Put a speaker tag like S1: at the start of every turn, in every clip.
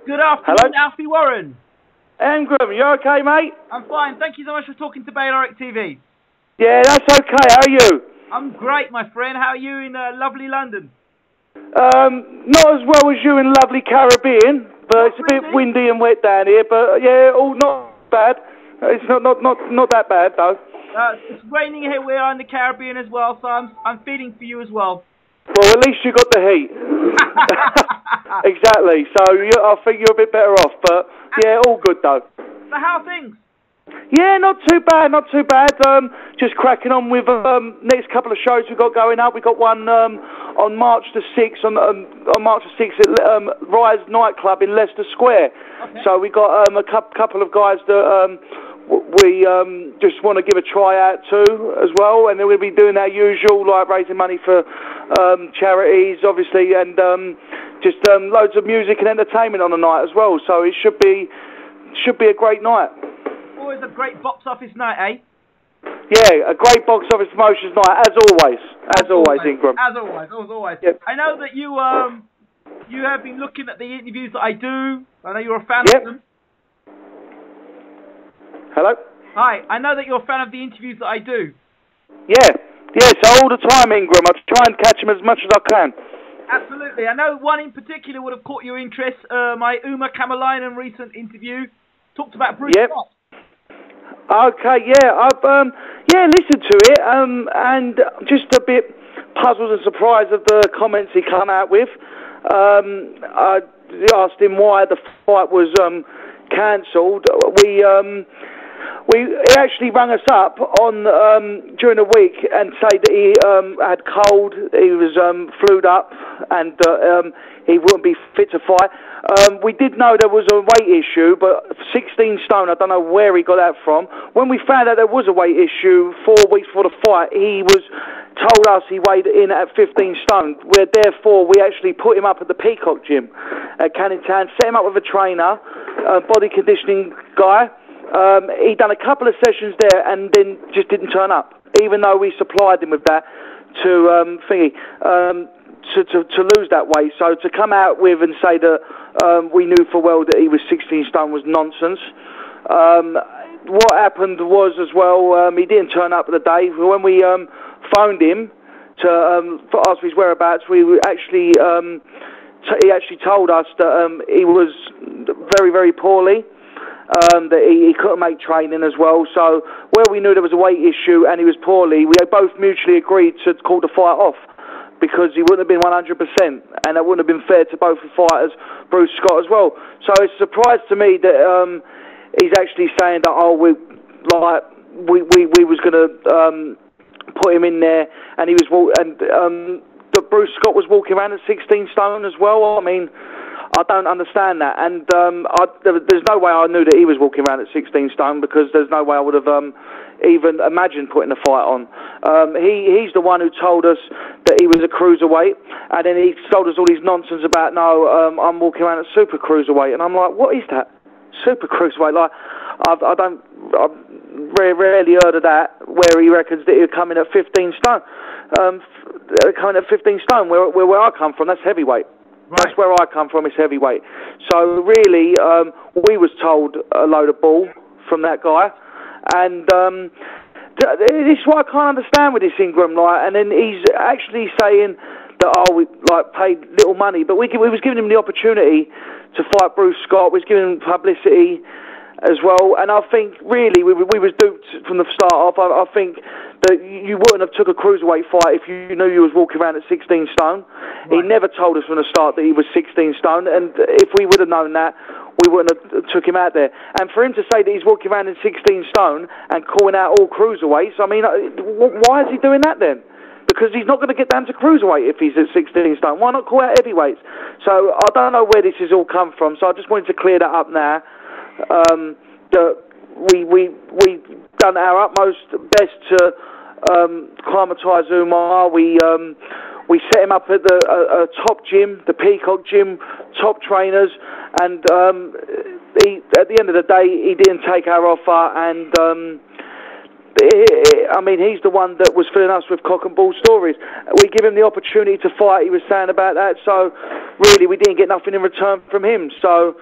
S1: Good afternoon, Alfie Warren.
S2: Ingram, you okay, mate?
S1: I'm fine. Thank you so much for talking to Bayloric TV.
S2: Yeah, that's okay. How are you?
S1: I'm great, my friend. How are you in lovely London?
S2: Not as well as you in lovely Caribbean, but it's a bit windy and wet down here. But yeah, all not bad. It's not that bad though.
S1: It's raining here. We are in the Caribbean as well, so I'm feeling for you as well.
S2: Well, at least you got the heat. Exactly. So I think you're a bit better off. But yeah, all good though.
S1: So how are things?
S2: Yeah, not too bad, not too bad. Just cracking on with next couple of shows we've got going up. We got one on March the 6th on March the 6th at Rise nightclub in Leicester Square. Okay. So we got a couple of guys that we just want to give a try out to as well, and then we'll be doing our usual, like raising money for charities, obviously, and just loads of music and entertainment on the night as well. So it should be a great night.
S1: Always a great box office night, eh?
S2: Yeah, a great box office promotions night, as always. As always, Ingram.
S1: As always.
S2: Yep.
S1: I know that you have been looking at the interviews that I do. I know you're a fan of them.
S2: Hello?
S1: Hi, I know that you're a fan of the interviews that I do.
S2: Yeah, so all the time, Ingram. I try and catch them as much as I can.
S1: Absolutely. I know one in particular would have caught your interest. My Uma Kamalainen recent interview talked about Bruce Scott.
S2: Okay, yeah, I've listened to it, and just a bit puzzled and surprised of the comments he come out with. I asked him why the fight was cancelled. He actually rang us up on during the week and said that he had cold, he was flued up, and he wouldn't be fit to fight. We did know there was a weight issue, but 16 stone, I don't know where he got that from. When we found out there was a weight issue 4 weeks before the fight, he told us he weighed in at 15 stone, where therefore we actually put him up at the Peacock gym at Canning Town, set him up with a trainer, a body conditioning guy. He done a couple of sessions there and then just didn't turn up, even though we supplied him with that to lose that weight. So to come out with and say that we knew for well that he was 16 stone was nonsense. What happened was as well, he didn't turn up the day. When we phoned him to ask for his whereabouts, we actually he actually told us that he was very, very poorly. That he couldn't make training as well. So where we knew there was a weight issue and he was poorly, we both mutually agreed to call the fight off because he wouldn't have been 100%, and that wouldn't have been fair to both the fighters, Bruce Scott as well. So it's a surprise to me that he's actually saying that we was going to put him in there, and he was that Bruce Scott was walking around at 16 stone as well. I mean, I don't understand that, and there's no way I knew that he was walking around at 16 stone, because there's no way I would have even imagined putting a fight on. He's the one who told us that he was a cruiserweight, and then he told us all these nonsense about, I'm walking around at super cruiserweight, and I'm like, what is that? Super cruiserweight? Like, I've rarely heard of that, where he reckons that he'll come in at 15 stone. Coming at 15 stone, where I come from, that's heavyweight. Right. That's where I come from, it's heavyweight. So really, we was told a load of bull from that guy, and this is what I can't understand with this Ingram, and then he's actually saying that we paid little money, but we was giving him the opportunity to fight Bruce Scott. We was giving him publicity as well, and I think really we was duped from the start off. I think that you wouldn't have took a cruiserweight fight if you knew you was walking around at 16 stone. Right. He never told us from the start that he was 16 stone, and if we would have known that, we wouldn't have took him out there. And for him to say that he's walking around in 16 stone and calling out all cruiserweights, I mean, why is he doing that then? Because he's not going to get down to cruiserweight if he's at 16 stone. Why not call out heavyweights? So I don't know where this has all come from, so I just wanted to clear that up now. That we done our utmost best to climatise Umar. We set him up at a top gym, the Peacock gym, top trainers, and at the end of the day, he didn't take our offer, and I mean, he's the one that was filling us with cock and ball stories. We give him the opportunity to fight. He was saying about that. So, really, we didn't get nothing in return from him. So,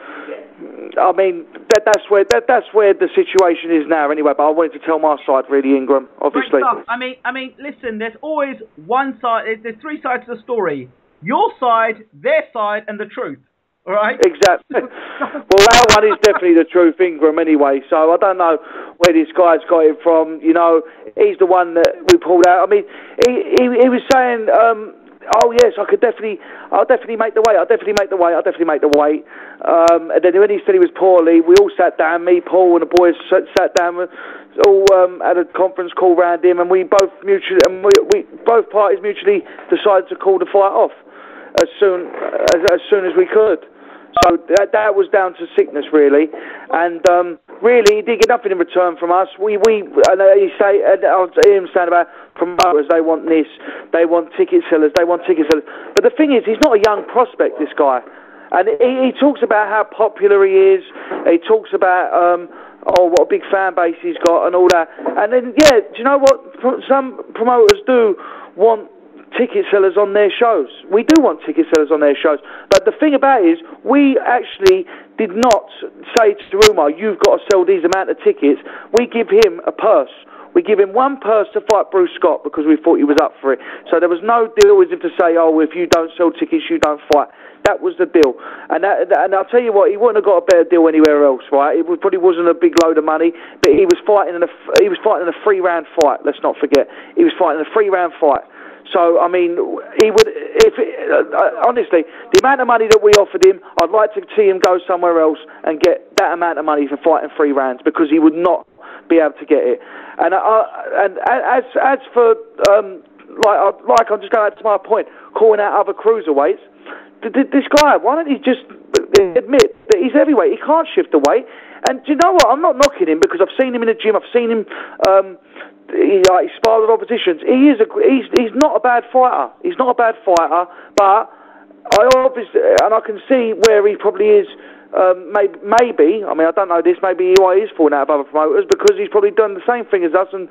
S2: I mean, that's where the situation is now. Anyway, but I wanted to tell my side, really, Ingram. Obviously.
S1: Great stuff. I mean, listen. There's always one side. There's three sides to the story: your side, their side, and the truth. All right?
S2: Exactly. Well, that one is definitely the truth, Ingram, anyway. So I don't know where this guy's got it from. You know, he's the one that we pulled out. I mean, he was saying, oh, yes, I'll definitely make the weight. I'll definitely make the weight. And then when he said he was poorly, we all sat down, me, Paul, and the boys sat down, all had a conference call round him, and we both both parties mutually decided to call the fight off as soon as we could. So that was down to sickness, really, and really he didn't get nothing in return from us. I hear him saying about promoters. They want this, they want ticket sellers, But the thing is, he's not a young prospect, this guy, and he talks about how popular he is. He talks about what a big fan base he's got and all that. And then do you know what? Some promoters do want ticket sellers on their shows. We do want ticket sellers on their shows. But the thing about it is, we actually did not say to Umar, you've got to sell these amount of tickets. We give him a purse. We give him one purse to fight Bruce Scott because we thought he was up for it. So there was no deal with him to say, oh, if you don't sell tickets, you don't fight. That was the deal. And I'll tell you what, he wouldn't have got a better deal anywhere else, right? It probably wasn't a big load of money, but he was fighting in a 3-round fight, let's not forget. He was fighting in a 3-round fight. So, I mean, he would, honestly, the amount of money that we offered him, I'd like to see him go somewhere else and get that amount of money for fighting 3 rounds, because he would not be able to get it. And as for, I'm just going back to my point, calling out other cruiserweights, this guy, why don't he just admit that he's heavyweight? He can't shift the weight. And do you know what? I'm not knocking him, because I've seen him in the gym. I've seen him. He sparred with oppositions. He's not a bad fighter. He's not a bad fighter, but I can see where he probably is. Maybe. I mean, I don't know this. Maybe why he's falling out of other promoters, because he's probably done the same thing as us and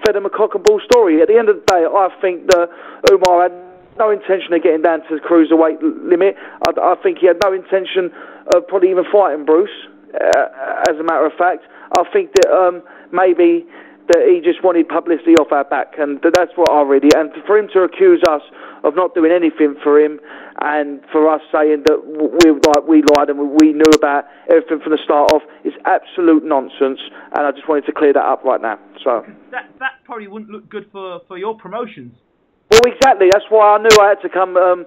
S2: fed him a cock and ball story. At the end of the day, I think that Umar had no intention of getting down to the cruiserweight limit. I think he had no intention of probably even fighting Bruce. As a matter of fact, I think that maybe that he just wanted publicity off our back, and that's what I really. And for him to accuse us of not doing anything for him, and for us saying that we lied and we knew about everything from the start off, is absolute nonsense. And I just wanted to clear that up right now. So
S1: that probably wouldn't look good for your promotions.
S2: Well, exactly. That's why I knew I had to come and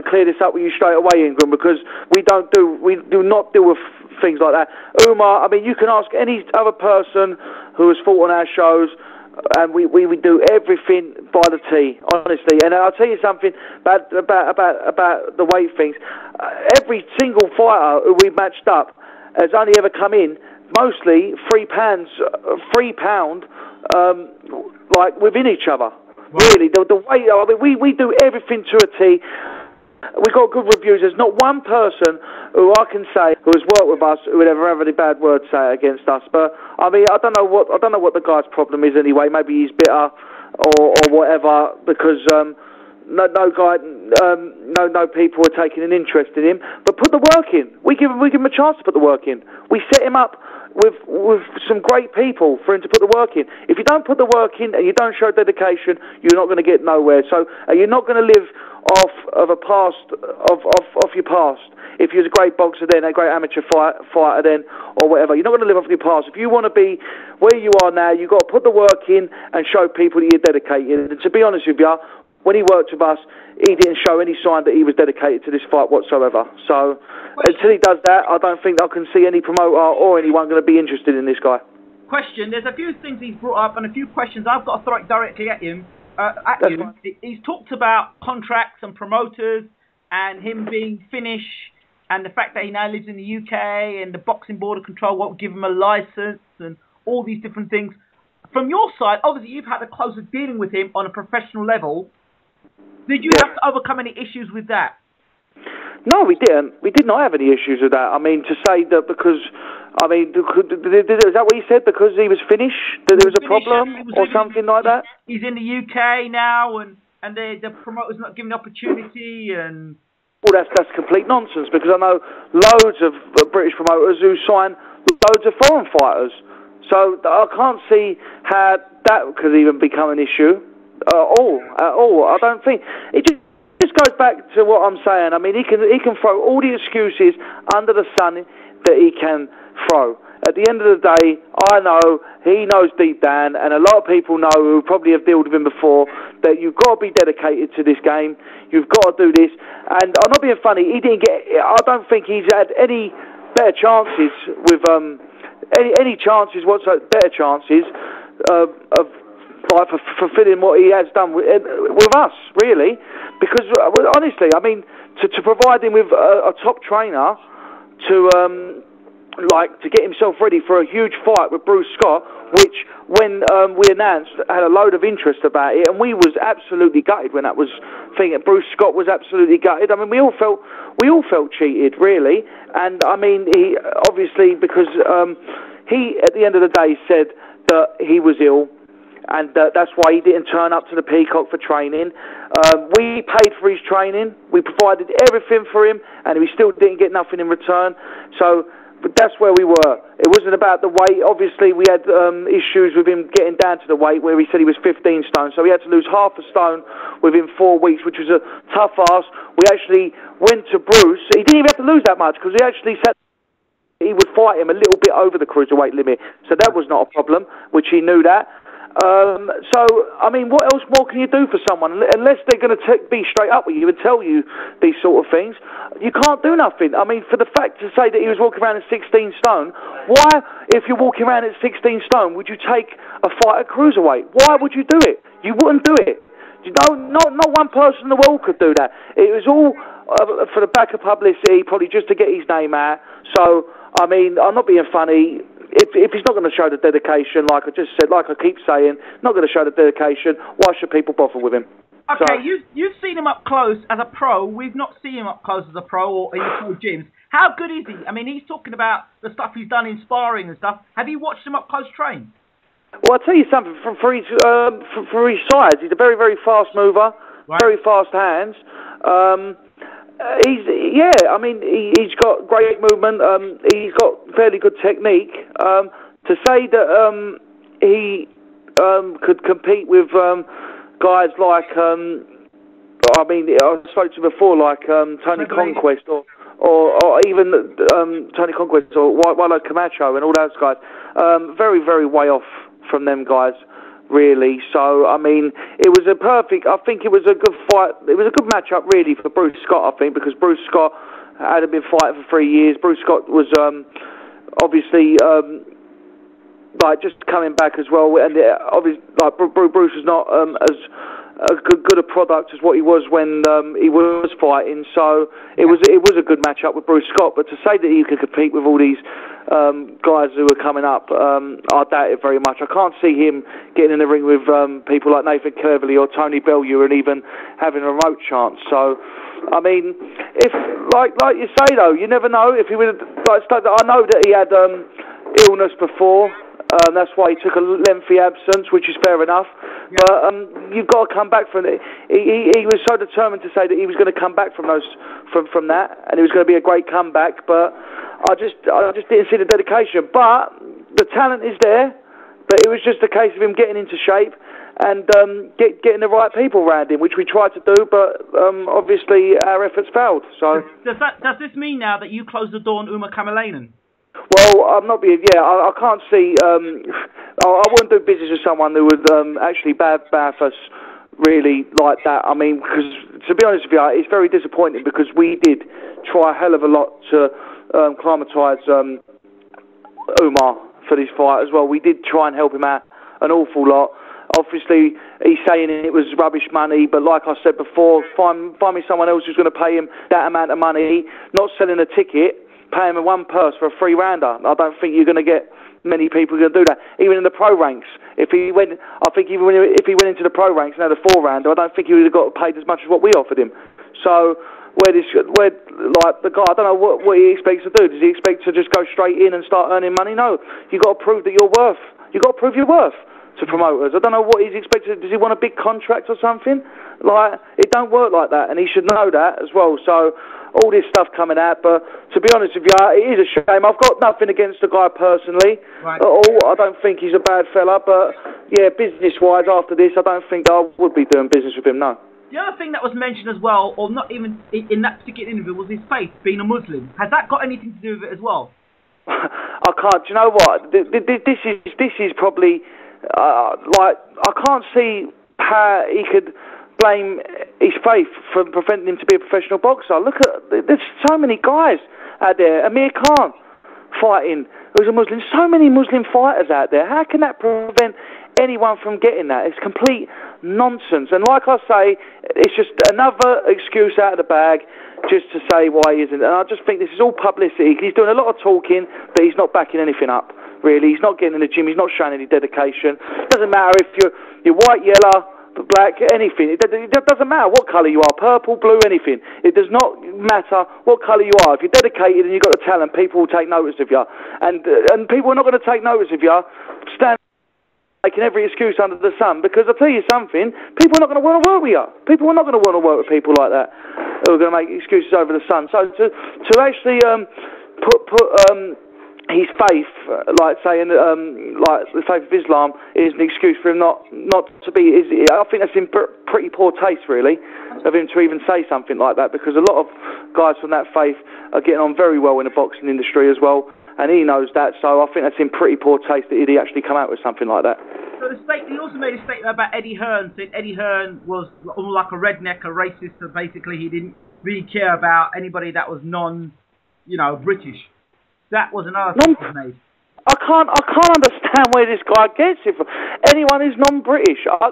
S2: clear this up with you straight away, Ingram, because we do not deal with things like that. Umar, I mean, you can ask any other person who has fought on our shows, and we do everything by the T, honestly. And I'll tell you something about the weight things. Every single fighter who we've matched up has only ever come in mostly 3 pound, like within each other. Really, the way, I mean, we do everything to a T. We've got good reviews. There's not one person who I can say who has worked with us who would ever have any bad words say against us. But I mean, I don't know what the guy's problem is anyway. Maybe he's bitter or whatever, because no people are taking an interest in him. But put the work in. We give him a chance to put the work in. We set him up with some great people for him to put the work in. If you don't put the work in and you don't show dedication, you're not going to get nowhere. So you're not going to live off of your past. If you're a great boxer then, a great amateur fighter then, or whatever, you're not going to live off your past. If you want to be where you are now, you've got to put the work in and show people that you're dedicated. And to be honest with you, when he worked with us, he didn't show any sign that he was dedicated to this fight whatsoever. So until he does that, I don't think I can see any promoter or anyone going to be interested in this guy.
S1: Question: there's a few things he's brought up and a few questions I've got to throw it directly at him.
S2: Fine.
S1: He's talked about contracts and promoters and him being Finnish, and the fact that he now lives in the UK and the Boxing Board of Control won't give him a license and all these different things. From your side, obviously you've had a closer dealing with him on a professional level. Did you have to overcome any issues with that?
S2: No, we didn't. We did not have any issues with that. I mean, to say that because, I mean, is that what he said? Because he was Finnish, that there was a problem or something like that?
S1: He's in the UK now, and the promoter's not giving the opportunity, and...
S2: Well, that's complete nonsense, because I know loads of British promoters who sign loads of foreign fighters. So I can't see how that could even become an issue at all. I don't think... It just goes back to what I'm saying. I mean, he can throw all the excuses under the sun that he can throw. At the end of the day, I know, he knows deep down, and a lot of people know who probably have dealt with him before, that you've got to be dedicated to this game. You've got to do this. And I'm not being funny, I don't think he's had any better chances with, any chances whatsoever, better chances of like fulfilling what he has done with us, really. Because, honestly, I mean, to provide him with a top trainer to get himself ready for a huge fight with Bruce Scott, which, when we announced, had a load of interest about it, and we was absolutely gutted when that was thing. Bruce Scott was absolutely gutted. I mean, we all felt cheated, really. And I mean, he obviously, because he at the end of the day said that he was ill, and that's why he didn't turn up to the Peacock for training. We paid for his training, we provided everything for him, and we still didn't get nothing in return. So, but that's where we were. It wasn't about the weight. Obviously, we had issues with him getting down to the weight where he said he was 15 stone, so he had to lose half a stone within 4 weeks, which was a tough ask. We actually went to Bruce. He didn't even have to lose that much, because he actually said he would fight him a little bit over the cruiserweight limit, so that was not a problem, which he knew that. So, I mean, what else more can you do for someone? Unless they're going to be straight up with you and tell you these sort of things, you can't do nothing. I mean, for the fact to say that he was walking around at 16 stone, why, if you're walking around at 16 stone, would you take a fight at cruiserweight? Why would you do it? You wouldn't do it. Not one person in the world could do that. It was all for the back of publicity, probably just to get his name out. So, I mean, I'm not being funny. If he's not going to show the dedication, like I just said, like I keep saying, not going to show the dedication, why should people bother with him?
S1: Okay, so, you've seen him up close as a pro. We've not seen him up close as a pro or in the pro gyms. How good is he? I mean, he's talking about the stuff he's done in sparring and stuff. Have you watched him up close train?
S2: Well, I'll tell you something. For his size, he's a very, very fast mover, right. Very fast hands. He's got great movement. He's got fairly good technique. To say that he could compete with guys like, I spoke to before, like Tony Conquest or even Tony Conquest or Wilo Camacho and all those guys. Very, very way off from them guys, really. So, I mean, it was I think it was a good fight. It was a good matchup, really, for Bruce Scott, I think, because Bruce Scott hadn't been fighting for 3 years. Bruce Scott was obviously just coming back as well, and obviously, Bruce was not as good a product as what he was when he was fighting. So it was a good matchup with Bruce Scott. But to say that he could compete with all these guys who are coming up, I doubt it very much. I can't see him getting in the ring with people like Nathan Cleverly or Tony Bellew and even having a remote chance. So, I mean, if like you say though, you never know. If he would, I know that he had illness before. That's why he took a lengthy absence, which is fair enough. Yeah. But you've got to come back from it. He was so determined to say that he was going to come back from that, and it was going to be a great comeback. But I just didn't see the dedication. But the talent is there. But it was just a case of him getting into shape and getting the right people around him, which we tried to do. But obviously our efforts failed. So
S1: does this mean now that you close the door on Uma Kamalainen?
S2: Well, I'm not being. Yeah, I can't see. I wouldn't do business with someone who would actually bath us really like that. I mean, because to be honest with you, it's very disappointing because we did try a hell of a lot to acclimatise Umar for this fight as well. We did try and help him out an awful lot. Obviously, he's saying it was rubbish money, but like I said before, find me someone else who's going to pay him that amount of money, not selling a ticket. Pay him one purse for a free rounder. I don't think you're going to get many people who are going to do that. Even in the pro ranks, if he went into the pro ranks and had a 4-rounder, I don't think he would have got paid as much as what we offered him. So where like the guy, I don't know what he expects to do. Does he expect to just go straight in and start earning money? No, you got to prove that you're worth. You got to prove your worth to promoters. I don't know what he's expected. Does he want a big contract or something? Like, it don't work like that, and he should know that as well. So all this stuff coming out, but to be honest with you, it is a shame. I've got nothing against the guy personally at all. I don't think he's a bad fella, but yeah, business-wise, after this, I don't think I would be doing business with him, no.
S1: The other thing that was mentioned as well, or not even in that particular interview, was his faith, being a Muslim. Has that got anything to do with it as well?
S2: I can't. Do you know what? This is probably like, I can't see how he could blame his faith for preventing him to be a professional boxer. Look at, there's so many guys out there. Amir Khan fighting, who's a Muslim. So many Muslim fighters out there. How can that prevent anyone from getting that? It's complete nonsense. And like I say, it's just another excuse out of the bag just to say why he isn't. And I just think this is all publicity. He's doing a lot of talking, but he's not backing anything up, really. He's not getting in the gym. He's not showing any dedication. It doesn't matter if you're white, yellow, black, anything. It doesn't matter what colour you are, purple, blue, anything. It does not matter what colour you are. If you're dedicated and you've got the talent, people will take notice of you. And people are not going to take notice of you making every excuse under the sun, because I'll tell you something, people are not going to want to work with you. People are not going to want to work with people like that who are going to make excuses over the sun. So to actually put his faith, like saying like the faith of Islam is an excuse for him not to be. I think that's in pretty poor taste, really, of him to even say something like that, because a lot of guys from that faith are getting on very well in the boxing industry as well. And he knows that, so I think that's in pretty poor taste that he'd actually come out with something like that.
S1: So he also made a statement about Eddie Hearn, saying Eddie Hearn was like a redneck, a racist, so basically he didn't really care about anybody that was British. That was another thing he made.
S2: I can't understand where this guy gets it from. Anyone who's non-British, I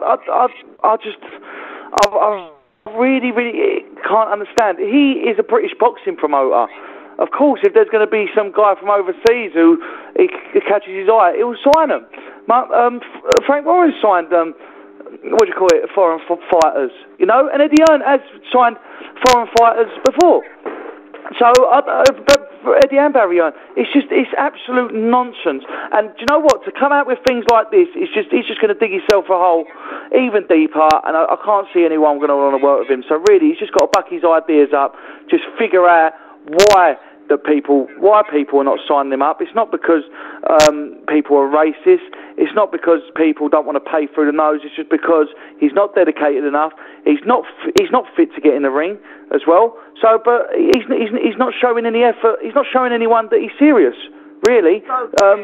S2: really, really can't understand. He is a British boxing promoter. Of course, if there's going to be some guy from overseas who he catches his eye, he'll sign him. Frank Warren signed, foreign fighters, and Eddie Hearn has signed foreign fighters before. So, Eddie and Barry Hearn, it's absolute nonsense. And do you know what? To come out with things like this, he's just going to dig himself a hole even deeper, and I can't see anyone going to want to work with him. So really, he's just got to buck his ideas up, just figure out why people are not signing him up. It's not because people are racist. It's not because people don't want to pay through the nose. It's just because he's not dedicated enough. He's not fit to get in the ring as well. So, but he's not showing any effort. He's not showing anyone that he's serious. Really,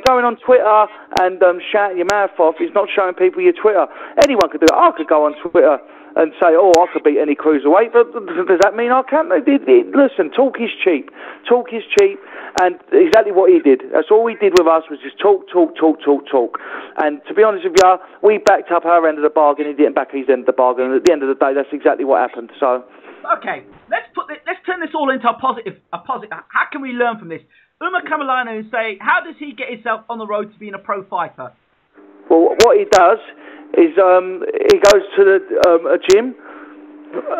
S2: going on Twitter and shouting your mouth off is not showing people your Twitter. Anyone could do it. I could go on Twitter and say, I could beat any cruiserweight, but does that mean I can't? Listen, talk is cheap. Talk is cheap, and exactly what he did. That's all he did with us, was just talk. And to be honest with you, we backed up our end of the bargain, he didn't back his end of the bargain, and at the end of the day, that's exactly what happened. So,
S1: okay, let's turn this all into a positive. How can we learn from this? Umar Kamalanu say, how does he get himself on the road to being a pro fighter?
S2: Well, what he does is he goes to a gym,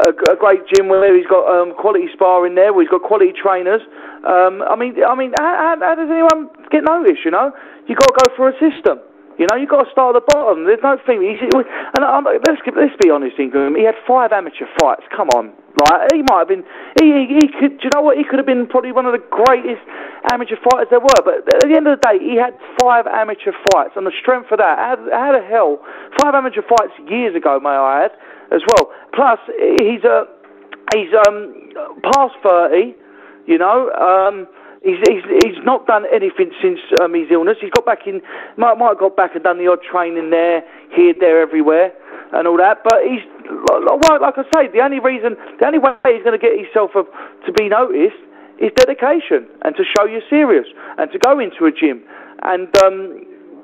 S2: a great gym where he's got quality sparring there, where he's got quality trainers. I mean, how does anyone get noticed? You got to go for a system. You got to start at the bottom. There's no thing. Let's be honest, Ingram. He had 5 amateur fights. Come on, he might have been. He could. Do you know what? He could have been probably one of the greatest amateur fighters there were. But at the end of the day, he had 5 amateur fights. On the strength of that, how the hell 5 amateur fights years ago, may I add, as well. Plus, he's past 30. He's not done anything since his illness. He's got back in, might have got back and done the odd training there, here, there, everywhere, and all that. But he's, like I say, the only way he's going to get himself to be noticed is dedication, and to show you're serious, and to go into a gym. And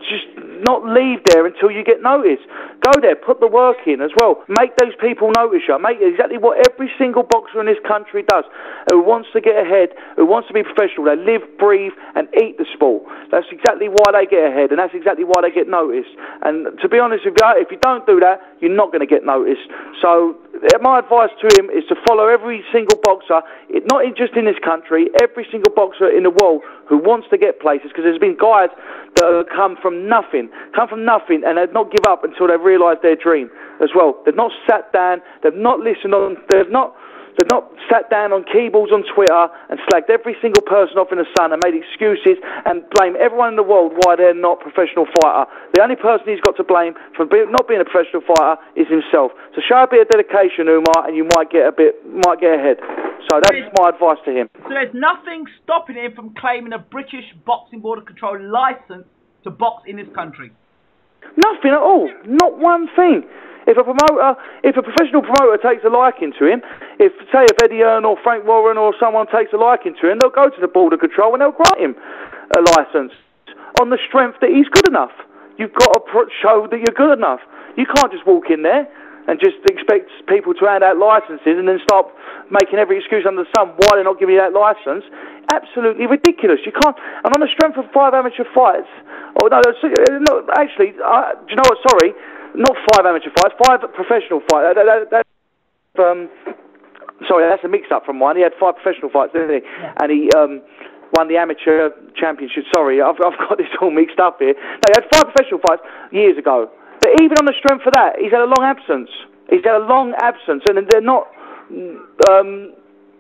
S2: just not leave there until you get noticed. Go there, put the work in as well. Make those people notice you. Make exactly what every single boxer in this country does, who wants to get ahead, who wants to be professional. They live, breathe, and eat the sport. That's exactly why they get ahead, and that's exactly why they get noticed. And to be honest with you, if you don't do that, you're not going to get noticed. So my advice to him is to follow every single boxer, not just in this country, every single boxer in the world who wants to get places, because there's been guys that have come from nothing, and they've not give up until they've realised their dream as well. They've not sat down, they've not listened on, they've not sat down on keyboards on Twitter and slagged every single person off in the sun and made excuses and blame everyone in the world why they're not a professional fighter. The only person he's got to blame for not being a professional fighter is himself. So show a bit of dedication, Umar, and you might get ahead. So that's my advice to him. So
S1: there's nothing stopping him from claiming a British Boxing Board of Control licence to box in this country?
S2: Nothing at all. Not one thing. If a professional promoter takes a liking to him, if Eddie Hearn or Frank Warren or someone takes a liking to him, they'll go to the Board of Control and they'll grant him a licence on the strength that he's good enough. You've got to show that you're good enough. You can't just walk in there and just expect people to hand out licences and then start making every excuse under the sun why they're not giving you that licence. Absolutely ridiculous. You can't. And on the strength of 5 amateur fights, do you know what? Sorry, not 5 amateur fights, 5 professional fights. Sorry, that's a mix-up from one. He had 5 professional fights, didn't he? Yeah. And he won the amateur championship. Sorry, I've got this all mixed up here. No, he had 5 professional fights years ago. But even on the strength of that, he's had a long absence. And they're not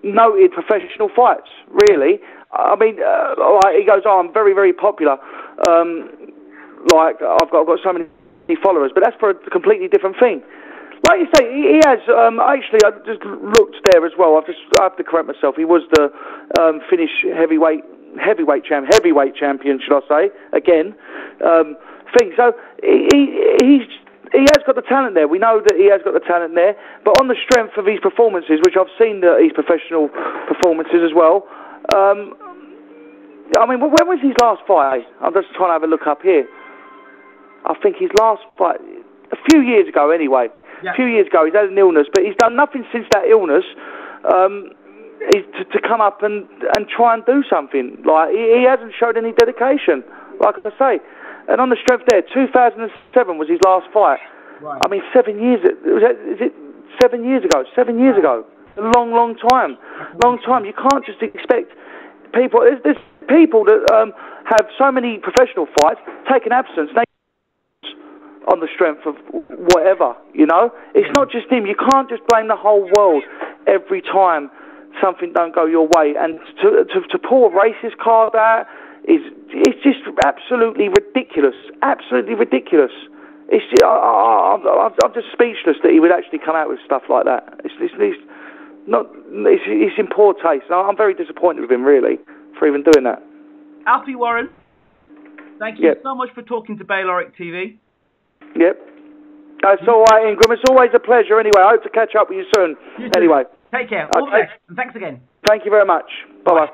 S2: noted professional fights, really. I mean, he goes, I'm very, very popular. I've got so many followers, but that's for a completely different thing. Like you say, he has. Actually, I just looked there as well. I have to correct myself. He was the Finnish heavyweight champion, should I say? Again, So he has got the talent there. We know that he has got the talent there. But on the strength of his performances, which I've seen his professional performances as well. I mean, when was his last fight? I'm just trying to have a look up here. I think his last fight, a few years ago anyway. Yeah. A few years ago, he's had an illness, but he's done nothing since that illness to come up and try and do something. Like, he hasn't showed any dedication, like I say. And on the strength there, 2007 was his last fight. Right. I mean, 7 years, is it 7 years ago? 7 years ago. A long, long time. Long time. You can't just expect people, there's people that have so many professional fights, take an absence, on the strength of whatever, you know? It's not just him. You can't just blame the whole world every time something don't go your way. And to pull a racist card out, it's just absolutely ridiculous. Absolutely ridiculous. I'm just speechless that he would actually come out with stuff like that. It's in poor taste. I'm very disappointed with him, really, for even doing that.
S1: Alfie Warren, thank you so much for talking to Bayloric TV.
S2: Yep. That's all right, Ingram. It's always a pleasure anyway. I hope to catch up with you soon.
S1: You too.
S2: Anyway.
S1: Take care. All the best. And thanks again.
S2: Thank you very much. Bye-bye.